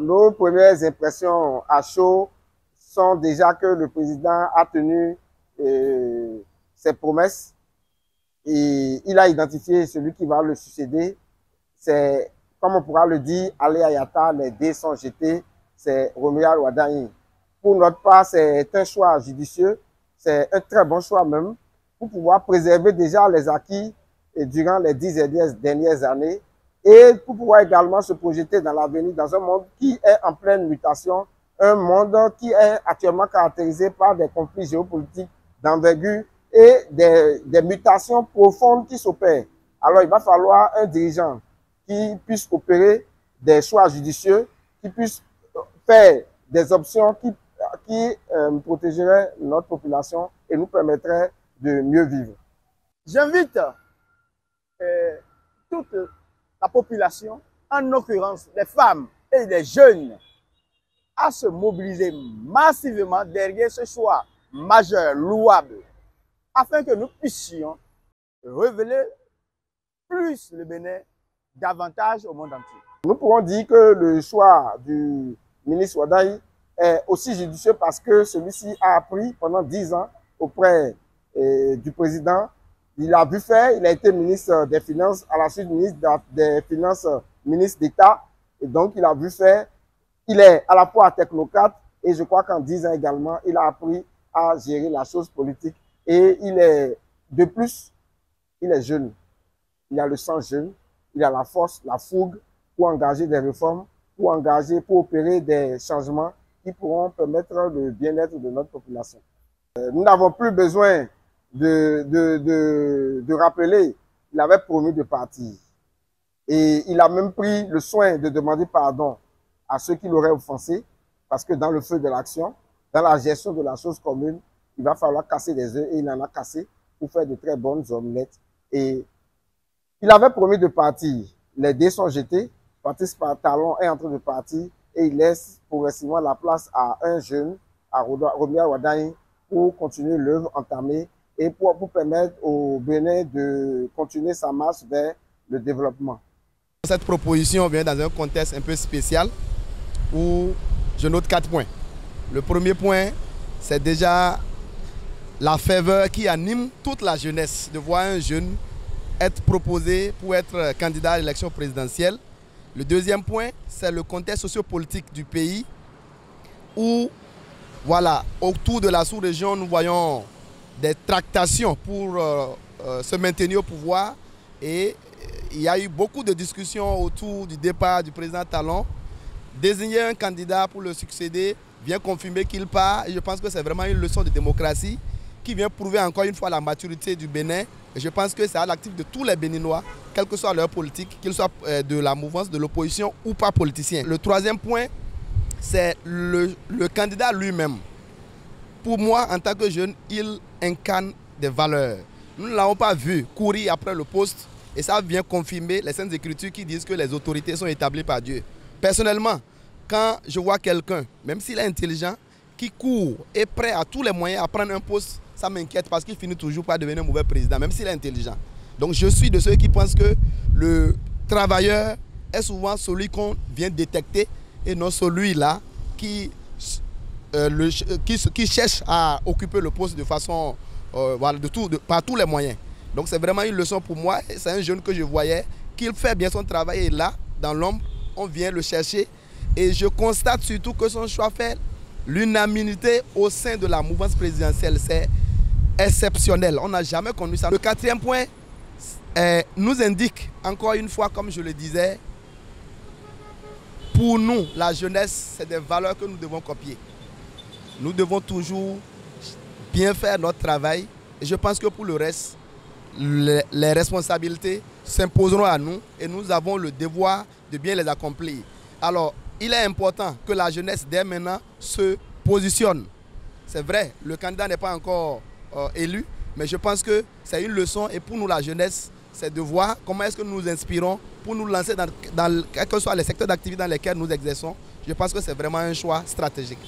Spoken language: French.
Nos premières impressions à chaud sont déjà que le président a tenu ses promesses et il a identifié celui qui va le succéder. C'est, comme on pourra le dire, Ali Ayata, les dés sont jetés, c'est Romuald Wadani. Pour notre part, c'est un choix judicieux, c'est un très bon choix même, pour pouvoir préserver déjà les acquis durant les 10 dernières années et pour pouvoir également se projeter dans l'avenir, dans un monde qui est en pleine mutation, un monde qui est actuellement caractérisé par des conflits géopolitiques d'envergure et des mutations profondes qui s'opèrent. Alors, il va falloir un dirigeant qui puisse opérer des choix judicieux, qui puisse faire des options qui protégeraient notre population et nous permettraient de mieux vivre. J'invite toute la population, en l'occurrence les femmes et les jeunes, à se mobiliser massivement derrière ce choix majeur, louable, afin que nous puissions révéler plus le Bénin davantage au monde entier. Nous pourrons dire que le choix du ministre Wadani est aussi judicieux parce que celui-ci a appris pendant 10 ans auprès du président. Il a vu faire, il a été ministre des Finances, à la suite ministre des Finances, ministre d'État. Et donc, il a vu faire. Il est à la fois technocrate et je crois qu'en 10 ans également, il a appris à gérer la chose politique. Et il est, de plus, il est jeune. Il a le sang jeune, il a la force, la fougue pour engager des réformes, pour opérer des changements qui pourront permettre le bien-être de notre population. Nous n'avons plus besoin de rappeler, il avait promis de partir. Et il a même pris le soin de demander pardon à ceux qui l'auraient offensé, parce que dans le feu de l'action, dans la gestion de la chose commune, il va falloir casser des œufs et il en a cassé pour faire de très bonnes omelettes. Et il avait promis de partir. Les dés sont jetés, Patrice Talon est en train de partir et il laisse progressivement la place à un jeune, à Romuald Wadani, pour continuer l'œuvre entamée et pour permettre au Bénin de continuer sa marche vers le développement. Cette proposition vient dans un contexte un peu spécial où je note 4 points. Le premier point, c'est déjà la ferveur qui anime toute la jeunesse de voir un jeune être proposé pour être candidat à l'élection présidentielle. Le deuxième point, c'est le contexte sociopolitique du pays où, voilà, autour de la sous-région, nous voyons des tractations pour se maintenir au pouvoir et il y a eu beaucoup de discussions autour du départ du président Talon. Désigner un candidat pour le succéder vient confirmer qu'il part et je pense que c'est vraiment une leçon de démocratie qui vient prouver encore une fois la maturité du Bénin. Et je pense que c'est à l'actif de tous les Béninois, quelle que soit leur politique, qu'ils soient de la mouvance, de l'opposition ou pas politiciens. Le troisième point, c'est le candidat lui-même. Pour moi, en tant que jeune, il incarne des valeurs. Nous ne l'avons pas vu courir après le poste et ça vient confirmer les Saintes Écritures qui disent que les autorités sont établies par Dieu. Personnellement, quand je vois quelqu'un, même s'il est intelligent, qui court et prêt à tous les moyens à prendre un poste, ça m'inquiète parce qu'il finit toujours par devenir un mauvais président, même s'il est intelligent. Donc je suis de ceux qui pensent que le travailleur est souvent celui qu'on vient détecter et non celui-là qui cherche à occuper le poste de façon, voilà, par tous les moyens. Donc c'est vraiment une leçon pour moi. C'est un jeune que je voyais, qu'il fait bien son travail et là, dans l'ombre, on vient le chercher. Et je constate surtout que son choix fait l'unanimité au sein de la mouvance présidentielle. C'est exceptionnel. On n'a jamais connu ça. Le quatrième point nous indique, encore une fois, comme je le disais, pour nous, la jeunesse, c'est des valeurs que nous devons copier. Nous devons toujours bien faire notre travail. Et je pense que pour le reste, les responsabilités s'imposeront à nous et nous avons le devoir de bien les accomplir. Alors, il est important que la jeunesse, dès maintenant, se positionne. C'est vrai, le candidat n'est pas encore élu, mais je pense que c'est une leçon et pour nous, la jeunesse, c'est de voir comment est-ce que nous nous inspirons pour nous lancer dans quels que soient les secteurs d'activité dans lesquels nous exerçons. Je pense que c'est vraiment un choix stratégique.